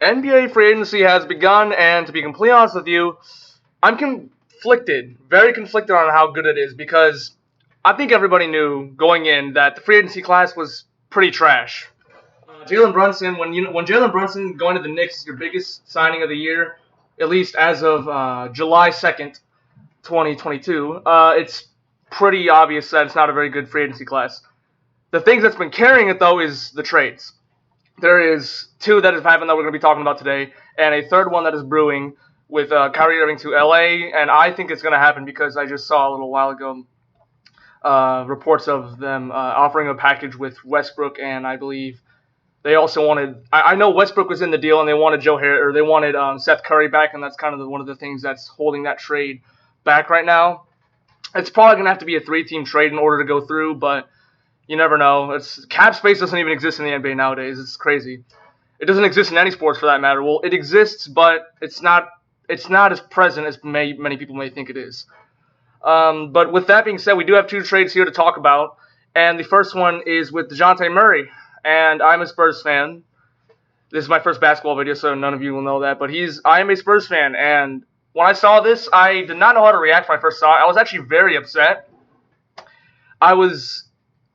NBA free agency has begun, and to be completely honest with you, I'm conflicted, very conflicted on how good it is because I think everybody knew going in that the free agency class was pretty trash. Jalen Brunson, when Jalen Brunson going to the Knicks is your biggest signing of the year, at least as of July 2nd, 2022, it's pretty obvious that it's not a very good free agency class. The thing that's been carrying it though is the trades. There is two that have happened that we're going to be talking about today, and a third one that is brewing with Kyrie Irving to LA, and I think it's going to happen because I just saw a little while ago reports of them offering a package with Westbrook, and I believe they also wanted. I know Westbrook was in the deal, and they wanted they wanted Seth Curry back, and that's kind of one of the things that's holding that trade back right now. It's probably going to have to be a three-team trade in order to go through, but you never know. Cap space doesn't even exist in the NBA nowadays. It's crazy. It doesn't exist in any sports for that matter. Well, it exists, but it's not as present as many people may think it is. But with that being said, we do have two trades here to talk about, and the first one is with Dejounte Murray, and I'm a Spurs fan. This is my first basketball video, so none of you will know that, but I am a Spurs fan, and when I saw this, I did not know how to react when I first saw it. I was actually very upset. I was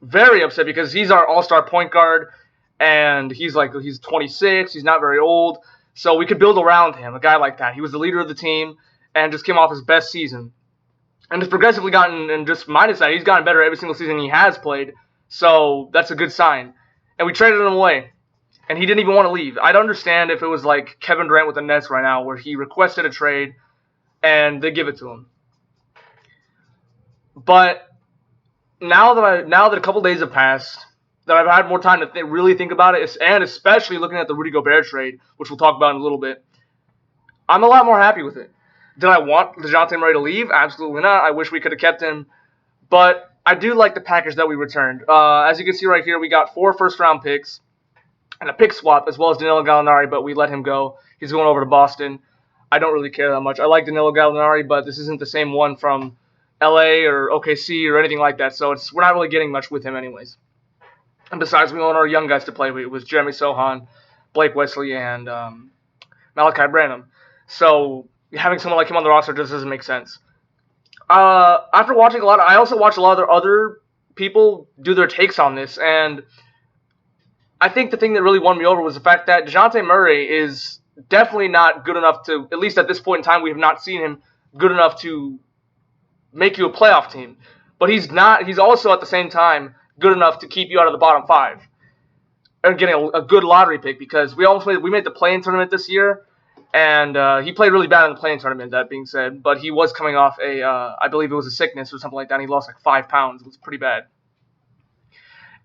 very upset because he's our all-star point guard, and he's 26. He's not very old, so we could build around him. A guy like that. He was the leader of the team, and just came off his best season, and has progressively gotten. And just minus that, he's gotten better every single season he has played. So that's a good sign. And we traded him away, and he didn't even want to leave. I'd understand if it was like Kevin Durant with the Nets right now, where he requested a trade, and they give it to him. But now that a couple days have passed, that I've had more time to really think about it, and especially looking at the Rudy Gobert trade, which we'll talk about in a little bit, I'm a lot more happy with it. Did I want Dejounte Murray to leave? Absolutely not. I wish we could have kept him. But I do like the package that we returned. As you can see right here, we got 4 first-round picks and a pick swap, as well as Danilo Gallinari, but we let him go. He's going over to Boston. I don't really care that much. I like Danilo Gallinari, but this isn't the same one from LA or OKC or anything like that, so we're not really getting much with him anyways. And besides, we want our young guys to play with. It was Jeremy Sohan, Blake Wesley, and Malachi Branham. So having someone like him on the roster just doesn't make sense. After watching I also watched a lot of other people do their takes on this, and I think the thing that really won me over was the fact that Dejounte Murray is definitely not good enough to, at least at this point in time, we have not seen him good enough to make you a playoff team. But he's also at the same time good enough to keep you out of the bottom 5 and getting a good lottery pick, because we made the play-in tournament this year, and he played really bad in the play-in tournament, that being said, but he was coming off I believe it was a sickness or something like that, and he lost like 5 pounds. It was pretty bad.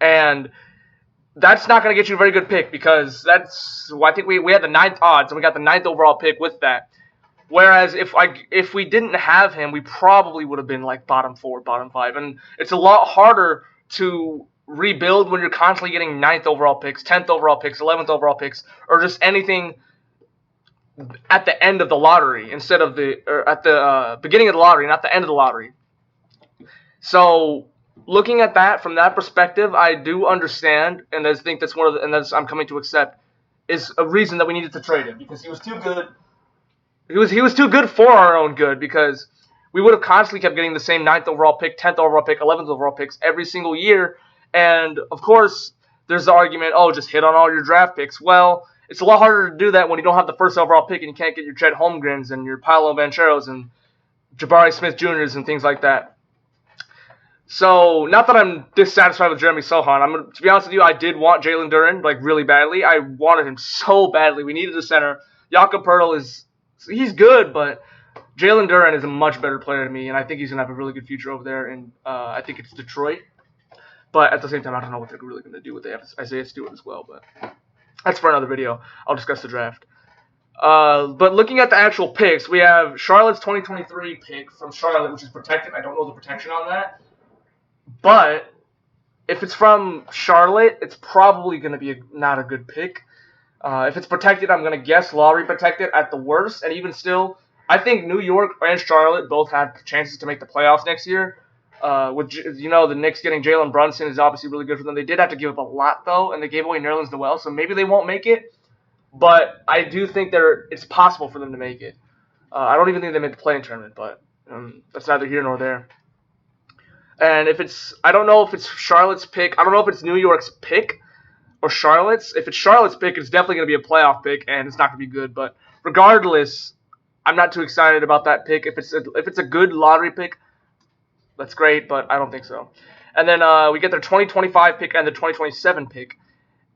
And that's not going to get you a very good pick, because I think we had the 9th odds, and we got the 9th overall pick with that. Whereas if we didn't have him, we probably would have been like bottom 4, bottom 5. And it's a lot harder to rebuild when you're constantly getting 9th overall picks, 10th overall picks, 11th overall picks, or just anything at the end of the lottery instead of at the beginning of the lottery, not the end of the lottery. So looking at that from that perspective, I do understand, and I think that's I'm coming to accept, is a reason that we needed to trade him, because he was too good. He was too good for our own good, because we would have constantly kept getting the same 9th overall pick, 10th overall pick, 11th overall picks every single year. And, of course, there's the argument, just hit on all your draft picks. Well, it's a lot harder to do that when you don't have the first overall pick and you can't get your Chet Holmgrens and your Paolo Bancheros and Jabari Smith Jr.'s and things like that. So, not that I'm dissatisfied with Jeremy Sohan. To be honest with you, I did want Jalen Duren, really badly. I wanted him so badly. We needed a center. Jakob Poeltl he's good, but Jalen Duren is a much better player to me, and I think he's going to have a really good future over there, and I think it's Detroit. But at the same time, I don't know what they're really going to do with Isaiah Stewart as well, but that's for another video. I'll discuss the draft. But looking at the actual picks, we have Charlotte's 2023 pick from Charlotte, which is protected. I don't know the protection on that. But if it's from Charlotte, it's probably going to be not a good pick. If it's protected, I'm going to guess lottery protected at the worst. And even still, I think New York and Charlotte both have chances to make the playoffs next year. With the Knicks getting Jalen Brunson is obviously really good for them. They did have to give up a lot, though, and they gave away Nerlens Noel, so maybe they won't make it. but I do think it's possible for them to make it. I don't even think they made the playing tournament, but that's neither here nor there. And I don't know if it's Charlotte's pick. I don't know if it's New York's pick or Charlotte's. If it's Charlotte's pick, it's definitely going to be a playoff pick, and it's not going to be good. But regardless, I'm not too excited about that pick. If it's a good lottery pick, that's great, but I don't think so. And then we get their 2025 pick and the 2027 pick.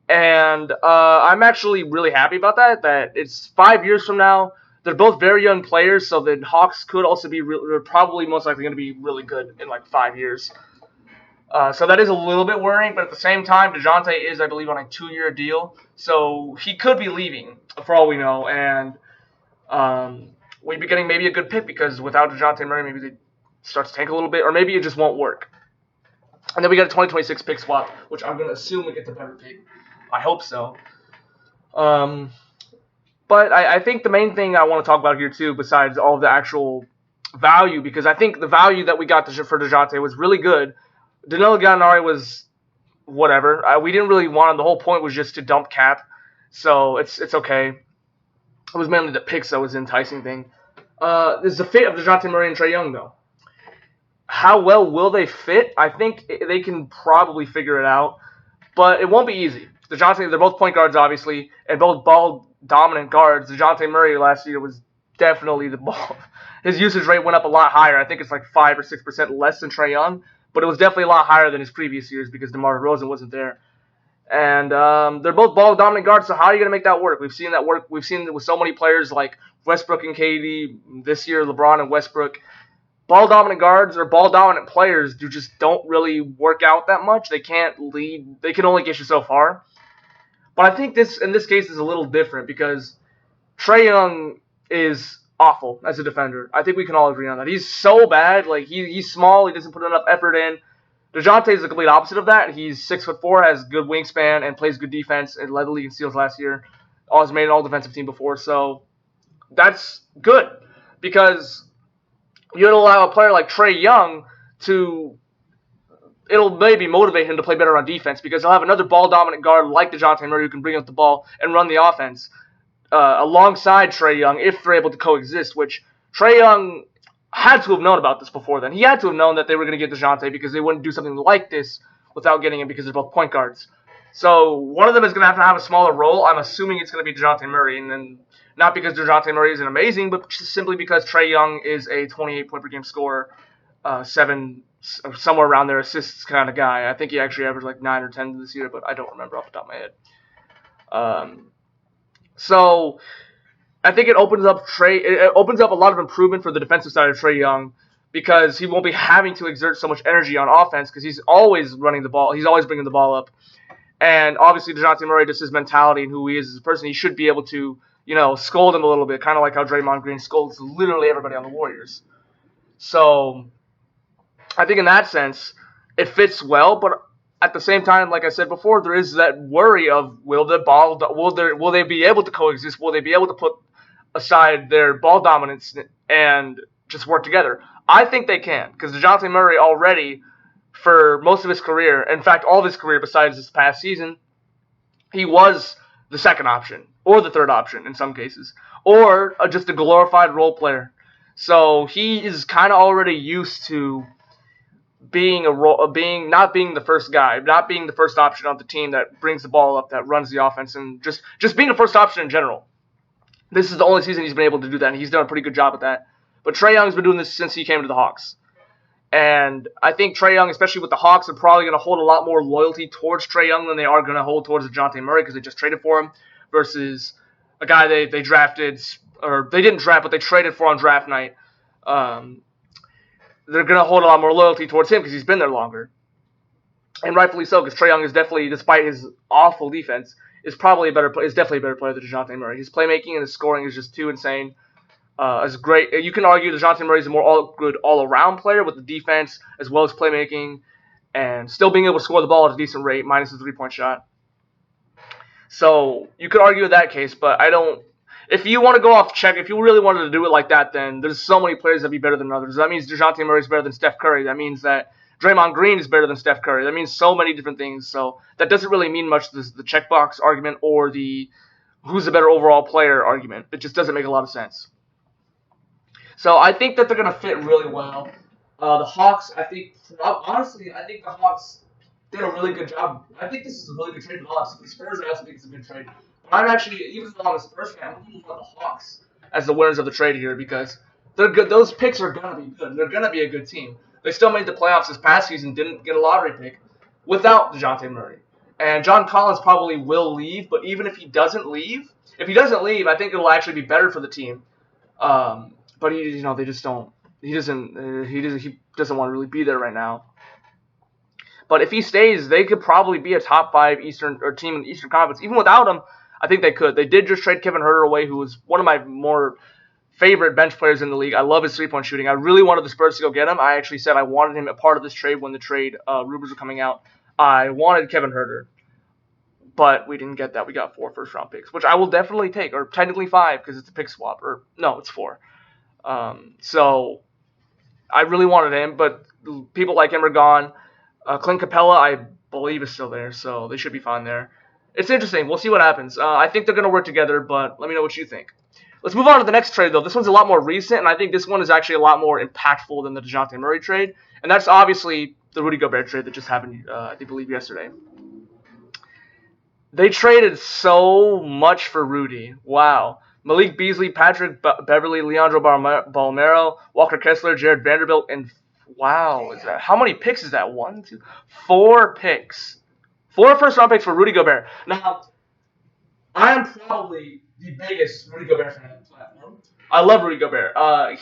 And I'm actually really happy about that. That it's 5 years from now. They're both very young players, so the Hawks could also be they're probably most likely going to be really good in like 5 years. So that is a little bit worrying, but at the same time, Dejounte is, I believe, on a 2-year deal, so he could be leaving for all we know, and we'd be getting maybe a good pick because without Dejounte Murray, maybe they start to tank a little bit, or maybe it just won't work. And then we got a 2026 pick swap, which I'm going to assume we get the better pick. I hope so. But I think the main thing I want to talk about here, too, besides all of the actual value, because I think the value that we got for Dejounte was really good. Danilo Gallinari was whatever. We didn't really want him. The whole point was just to dump Cap, so it's okay. It was mainly the picks that was the enticing thing. Is the fit of Dejounte Murray and Trae Young, though. How well will they fit? I think they can probably figure it out, but it won't be easy. Dejounte, they're both point guards, obviously, and both ball-dominant guards. Dejounte Murray last year was definitely the ball. His usage rate went up a lot higher. I think it's like 5 or 6% less than Trae Young, but it was definitely a lot higher than his previous years because DeMar DeRozan wasn't there. And they're both ball-dominant guards, so how are you going to make that work? We've seen that work. We've seen it with so many players like Westbrook and KD, this year LeBron and Westbrook. Ball-dominant guards or ball-dominant players just don't really work out that much. They can't lead. They can only get you so far. But I think in this case is a little different because Trae Young is awful as a defender. I think we can all agree on that. He's so bad. Like he's small. He doesn't put enough effort in. Dejounte is the complete opposite of that. He's 6'4", has good wingspan, and plays good defense, and led the league in steals last year. Always made an all-defensive team before, so that's good because you'd allow a player like Trae Young it'll maybe motivate him to play better on defense because he'll have another ball-dominant guard like Dejounte Murray who can bring up the ball and run the offense alongside Trae Young if they're able to coexist, which Trae Young had to have known about this before then. He had to have known that they were going to get Dejounte because they wouldn't do something like this without getting him because they're both point guards. So one of them is going to have a smaller role. I'm assuming it's going to be Dejounte Murray, and then not because Dejounte Murray isn't amazing, but just simply because Trae Young is a 28-point-per-game scorer, 7 somewhere around there assists kind of guy. I think he actually averaged like 9 or 10 this year, but I don't remember off the top of my head. So I think it opens up a lot of improvement for the defensive side of Trae Young because he won't be having to exert so much energy on offense because he's always running the ball. He's always bringing the ball up. And obviously Dejounte Murray, just his mentality and who he is as a person, he should be able to, scold him a little bit, kind of like how Draymond Green scolds literally everybody on the Warriors. So I think in that sense, it fits well, but at the same time, like I said before, there is that worry of will they be able to coexist? Will they be able to put aside their ball dominance and just work together? I think they can, because Dejounte Murray already, for most of his career, in fact, all of his career besides this past season, he was the second option, or the third option in some cases, or just a glorified role player. So he is kind of already used to not being the first guy, not being the first option on the team that brings the ball up, that runs the offense, and just being a first option in general. This is the only season he's been able to do that, and he's done a pretty good job at that. But Trae Young's been doing this since he came to the Hawks. And I think Trae Young, especially with the Hawks, are probably going to hold a lot more loyalty towards Trae Young than they are going to hold towards Dejounte Murray because they just traded for him versus a guy they drafted, or they didn't draft, but they traded for on draft night. They're going to hold a lot more loyalty towards him because he's been there longer. And rightfully so, because Trae Young is definitely, despite his awful defense, is definitely a better player than Dejounte Murray. His playmaking and his scoring is just too insane. It's great. You can argue Dejounte Murray is a more good all-around player with the defense as well as playmaking and still being able to score the ball at a decent rate, minus the three-point shot. So you could argue that case, but I don't. If you want to go off check, if you really wanted to do it like that, then there's so many players that be better than others. That means Dejounte Murray is better than Steph Curry. That means that Draymond Green is better than Steph Curry. That means so many different things. So that doesn't really mean much, the checkbox argument or the who's the better overall player argument. It just doesn't make a lot of sense. So I think that they're going to fit really well. The Hawks, I think, honestly, I think the Hawks did a really good job. I think this is a really good trade for the Hawks. The Spurs, I also think it's a good trade. But I'm actually, even though I'm a Spurs fan, I'm looking at the Hawks as the winners of the trade here because they're good. Those picks are going to be good. They're going to be a good team. They still made the playoffs this past season, didn't get a lottery pick without Dejounte Murray. And John Collins probably will leave, but even if he doesn't leave, I think it'll actually be better for the team. But they just don't. He doesn't want to really be there right now. But if he stays, they could probably be a top 5 Eastern or team in the Eastern Conference. Even without him, I think they could. They did just trade Kevin Huerter away, who was one of my more favorite bench players in the league. I love his 3-point shooting. I really wanted the Spurs to go get him. I actually said I wanted him a part of this trade when the trade rumors were coming out. I wanted Kevin Huerter, but we didn't get that. We got 4 first-round picks, which I will definitely take, or technically 5 because it's a pick swap. Or no, it's 4. So I really wanted him, but people like him are gone. Clint Capella, I believe, is still there, so they should be fine there. It's interesting. We'll see what happens. I think they're going to work together, but let me know what you think. Let's move on to the next trade, though. This one's a lot more recent, and I think this one is actually a lot more impactful than the Dejounte Murray trade, and that's obviously the Rudy Gobert trade that just happened, I believe, yesterday. They traded so much for Rudy. Wow. Malik Beasley, Patrick Beverly, Leandro Balmero, Walker Kessler, Jared Vanderbilt, and wow, is that how many picks is that? 1, 2, 4 picks. 4 first-round picks for Rudy Gobert. Now, I am probably the biggest Rudy Gobert fan on the platform. I love Rudy Gobert. I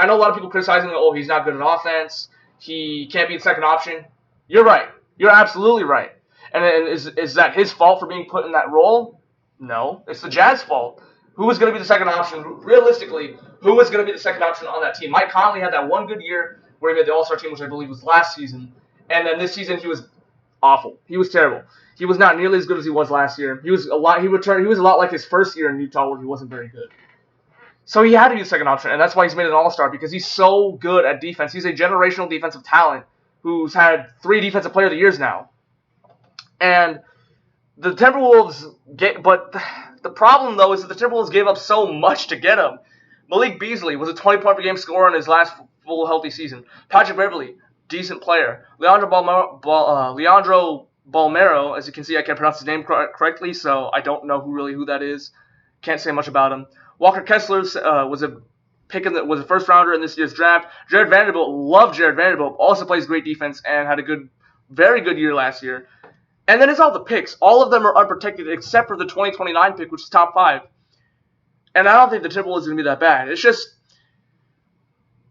know a lot of people criticizing him. Oh, he's not good at offense. He can't be the second option. You're right. You're absolutely right. And is that his fault for being put in that role? No, it's the Jazz fault. Who was going to be the second option? Realistically, who was going to be the second option on that team? Mike Conley had that one good year where he made the All-Star team, which I believe was last season. And then this season he was awful. He was terrible. He was not nearly as good as he was last year. He was a lot like his first year in Utah where he wasn't very good. So he had to be the second option, and that's why he's made an All-Star, because he's so good at defense. He's a generational defensive talent who's had 3 Defensive Player of the Years now. And the Timberwolves but the problem, though, is that the Timberwolves gave up so much to get him. Malik Beasley was a 20-point-per-game scorer in his last full healthy season. Patrick Beverly, decent player. Leandro Balmero, as you can see, I can't pronounce his name correctly, so I don't know who that is. Can't say much about him. Walker Kessler was a first rounder in this year's draft. Jared Vanderbilt, loved Jared Vanderbilt, also plays great defense and had a very good year last year. And then it's all the picks. All of them are unprotected except for the 2029 pick, which is top 5. And I don't think the Timberwolves is going to be that bad. It's just,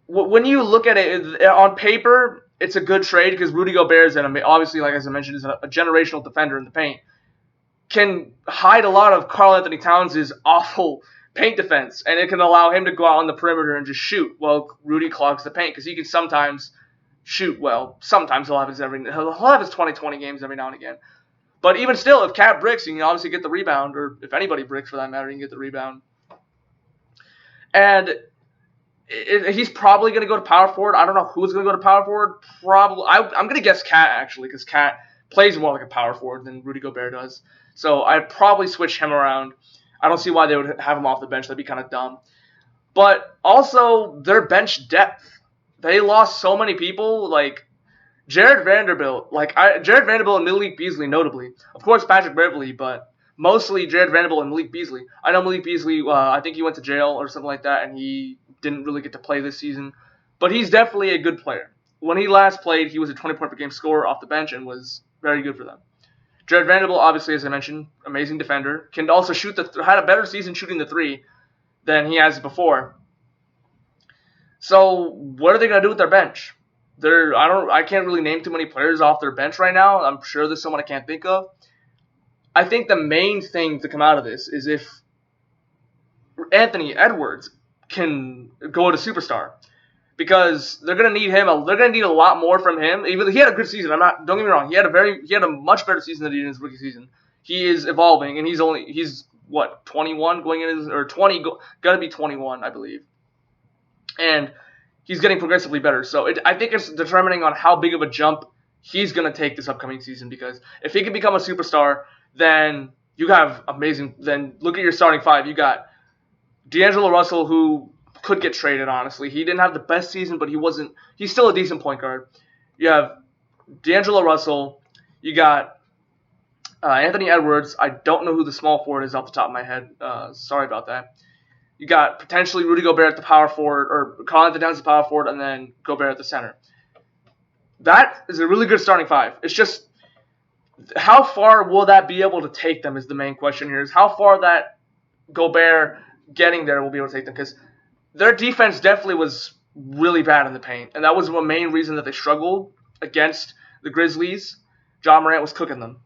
when you look at it on paper, it's a good trade because Rudy Gobert is obviously, like as I mentioned, is a generational defender in the paint. Can hide a lot of Karl Anthony Towns' awful paint defense, and it can allow him to go out on the perimeter and just shoot while Rudy clogs the paint because he can sometimes shoot well. Sometimes he'll have his 20-20 games every now and again. But even still, if Cat bricks, you can obviously get the rebound, or if anybody bricks for that matter, you can get the rebound. And he's probably going to go to power forward. I don't know who's going to go to power forward. Probably, I'm going to guess Cat actually, because Cat plays more like a power forward than Rudy Gobert does. So I'd probably switch him around. I don't see why they would have him off the bench. That'd be kind of dumb. But also, their bench depth. They lost so many people, like Jared Vanderbilt. Jared Vanderbilt and Malik Beasley, notably. Of course, Patrick Beverly, but mostly Jared Vanderbilt and Malik Beasley. I know Malik Beasley, I think he went to jail or something like that, and he didn't really get to play this season. But he's definitely a good player. When he last played, he was a 20-point-per-game scorer off the bench and was very good for them. Jared Vanderbilt, obviously, as I mentioned, amazing defender. Can also had a better season shooting the 3 than he has before. So what are they going to do with their bench? I can't really name too many players off their bench right now. I'm sure there's someone I can't think of. I think the main thing to come out of this is if Anthony Edwards can go to superstar, because they're going to need him. They're going to need a lot more from him. Even he had a good season. Don't get me wrong. He had a much better season than he did in his rookie season. He is evolving, and he's what, 21 going in or 20, going to be 21, I believe. And he's getting progressively better. So I think it's determining on how big of a jump he's going to take this upcoming season, because if he can become a superstar, then You have amazing. Then look at your starting five. You got D'Angelo Russell, who could get traded. Honestly, he didn't have the best season, but he wasn't. He's still a decent point guard. You have D'Angelo Russell. You got Anthony Edwards. I don't know who the small forward is off the top of my head. Sorry about that. You got potentially Rudy Gobert at the power forward, or Karl-Anthony Towns at the power forward, and then Gobert at the center. That is a really good starting five. It's just how far will that be able to take them is the main question here. Is how far that Gobert getting there will be able to take them, because their defense definitely was really bad in the paint, and that was the main reason that they struggled against the Grizzlies. John Morant was cooking them.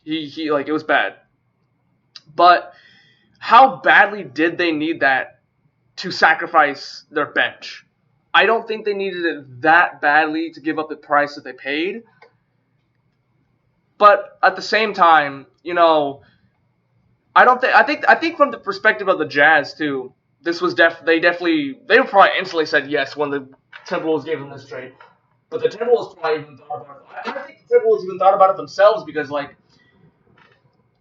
He like it was bad. But how badly did they need that to sacrifice their bench? I don't think they needed it that badly to give up the price that they paid. But at the same time, I think from the perspective of the Jazz too, this was they would probably instantly said yes when the Timberwolves gave them this trade. But the Timberwolves probably even thought about it. I think the Timberwolves even thought about it themselves, because like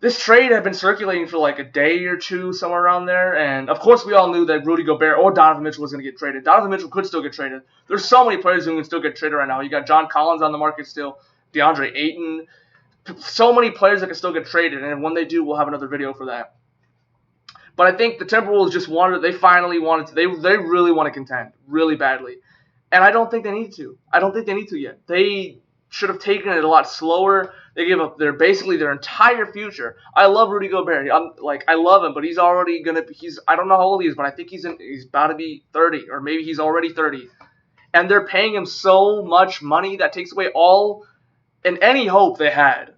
this trade had been circulating for like a day or two, somewhere around there, and of course we all knew that Rudy Gobert or Donovan Mitchell was going to get traded. Donovan Mitchell could still get traded. There's so many players who can still get traded right now. You got John Collins on the market still, DeAndre Ayton, so many players that can still get traded, and when they do, we'll have another video for that. But I think the Timberwolves just they really want to contend really badly, and I don't think they need to. I don't think they need to yet. They should have taken it a lot slower. They gave up basically their entire future. I love Rudy Gobert. I love him, but he's already I don't know how old he is, but I think he's about to be 30, or maybe he's already 30. And they're paying him so much money that takes away all and any hope they had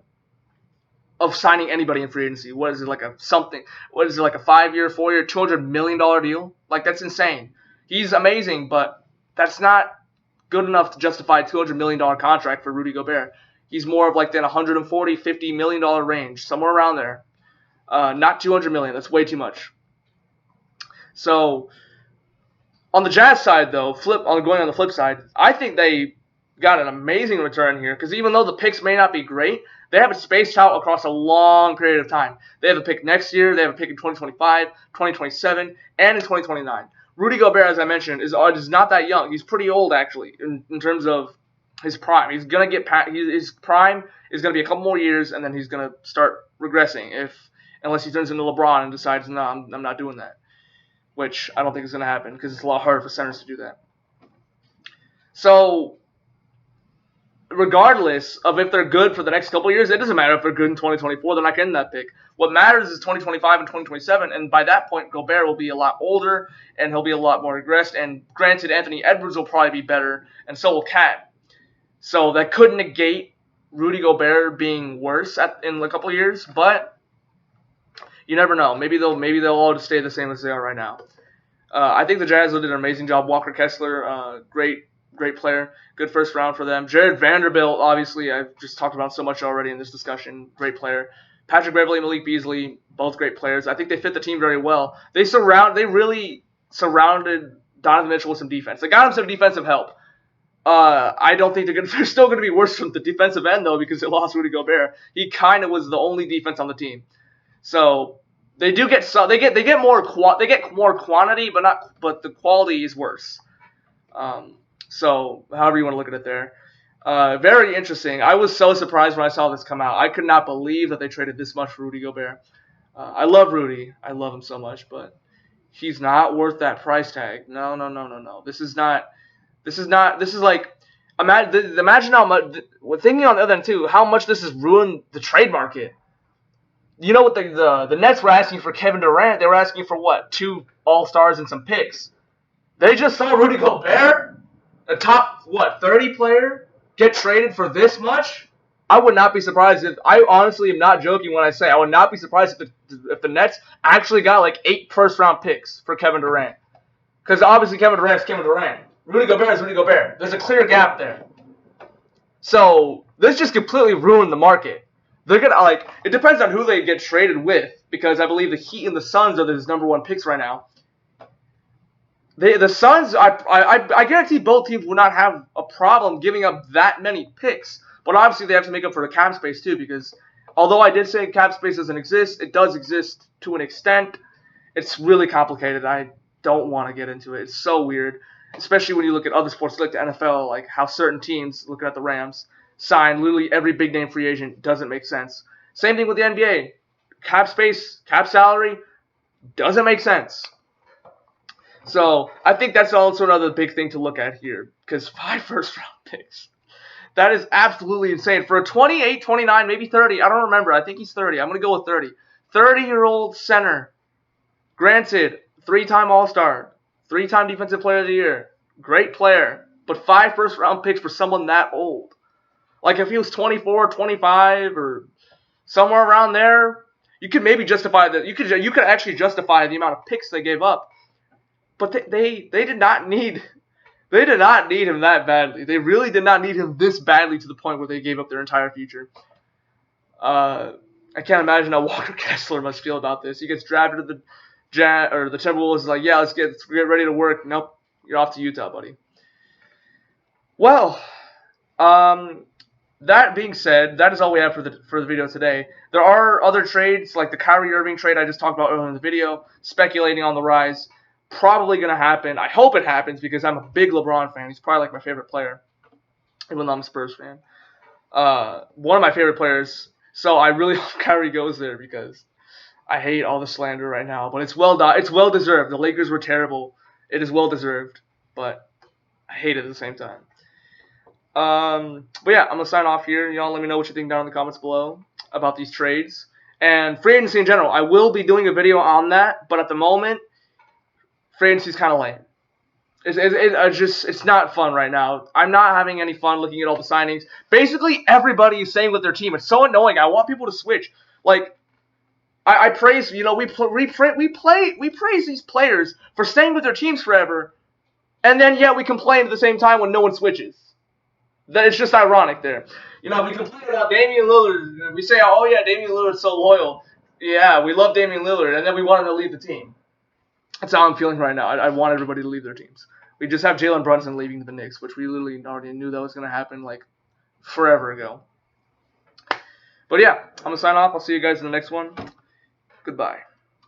of signing anybody in free agency. What is it, like a 5-year, 4-year, $200 million deal? Like, that's insane. He's amazing, but that's not good enough to justify a $200 million contract for Rudy Gobert. He's more of like that $140, $50 million range, somewhere around there. Not $200 million. That's way too much. So, on the Jazz side, though, going on the flip side, I think they got an amazing return here, because even though the picks may not be great, they have it spaced out across a long period of time. They have a pick next year, they have a pick in 2025, 2027, and in 2029. Rudy Gobert, as I mentioned, is not that young. He's pretty old, actually, in terms of his prime. His prime is going to be a couple more years, and then he's going to start regressing unless he turns into LeBron and decides, no, I'm not doing that, which I don't think is going to happen, because it's a lot harder for centers to do that. So, regardless of if they're good for the next couple of years, it doesn't matter if they're good in 2024. They're not getting that pick. What matters is 2025 and 2027, and by that point, Gobert will be a lot older, and he'll be a lot more regressed, and granted, Anthony Edwards will probably be better, and so will Cat. So that could negate Rudy Gobert being worse in a couple of years, but you never know. Maybe they'll all just stay the same as they are right now. I think the Jazz did an amazing job. Walker Kessler, great player. Good first round for them. Jared Vanderbilt, obviously, I've just talked about so much already in this discussion. Great player. Patrick Beverley, Malik Beasley, both great players. I think they fit the team very well. They really surrounded Donovan Mitchell with some defense. They got him some defensive help. I don't think they're still going to be worse from the defensive end, though, because they lost Rudy Gobert. He kind of was the only defense on the team. So they get more quantity, but the quality is worse. So however you want to look at it there. Very interesting. I was so surprised when I saw this come out. I could not believe that they traded this much for Rudy Gobert. I love Rudy. I love him so much, but he's not worth that price tag. No. This is like, imagine how much, thinking on the other end too, how much this has ruined the trade market. You know what the Nets were asking for Kevin Durant? They were asking for what? 2 All-Stars and some picks. They just saw Rudy Gobert, a top 30 player, get traded for this much. I would not be surprised I honestly am not joking when I say I would not be surprised if the Nets actually got like 8 first-round picks for Kevin Durant. Because obviously Kevin Durant is Kevin Durant. Rudy Gobert is Rudy Gobert. There's a clear gap there. So this just completely ruined the market. They're gonna it depends on who they get traded with, because I believe the Heat and the Suns are his number 1 picks right now. The Suns, I guarantee both teams will not have a problem giving up that many picks, but obviously they have to make up for the cap space too, because Although I did say cap space doesn't exist, it does exist to an extent. It's really complicated. I don't want to get into it. It's so weird, especially when you look at other sports like the NFL, like how certain teams, looking at the Rams, sign literally every big name free agent. Doesn't make sense. Same thing with the NBA. Cap space, cap salary, doesn't make sense. So I think that's also another big thing to look at here, because 5 first-round picks. That is absolutely insane. For a 28, 29, maybe 30, I don't remember. I think he's 30. I'm going to go with 30. 30-year-old center. Granted, 3-time All-Star. 3-time Defensive Player of the Year. Great player. But 5 first-round picks for someone that old. Like if he was 24, 25, or somewhere around there, you could maybe justify that. You could actually justify the amount of picks they gave up. But they did not need him that badly. They really did not need him this badly to the point where they gave up their entire future. I can't imagine how Walker Kessler must feel about this. He gets drafted to the Timberwolves. Is like, yeah, let's get ready to work. Nope, you're off to Utah, buddy. Well, that being said, that is all we have for the video today. There are other trades like the Kyrie Irving trade I just talked about earlier in the video, speculating on the rise. Probably going to happen. I hope it happens because I'm a big LeBron fan. He's probably like my favorite player, even though I'm a Spurs fan. One of my favorite players. So I really hope Kyrie goes there because I hate all the slander right now. But it's well deserved. The Lakers were terrible. It is well deserved, but I hate it at the same time. But yeah, I'm gonna sign off here. Y'all let me know what you think down in the comments below about these trades and free agency in general. I will be doing a video on that, but at the moment, free agency is kind of lame. It's not fun right now. I'm not having any fun looking at all the signings. Basically, everybody is saying with their team. It's so annoying. I want people to switch. Like, I praise, we praise these players for staying with their teams forever, and then yet we complain at the same time when no one switches. That it's just ironic there. We complain about Damian Lillard. We say, oh yeah, Damian Lillard's so loyal. Yeah, we love Damian Lillard, and then we want him to leave the team. That's how I'm feeling right now. I want everybody to leave their teams. We just have Jalen Brunson leaving to the Knicks, which we literally already knew that was going to happen like forever ago. But yeah, I'm going to sign off. I'll see you guys in the next one. Goodbye.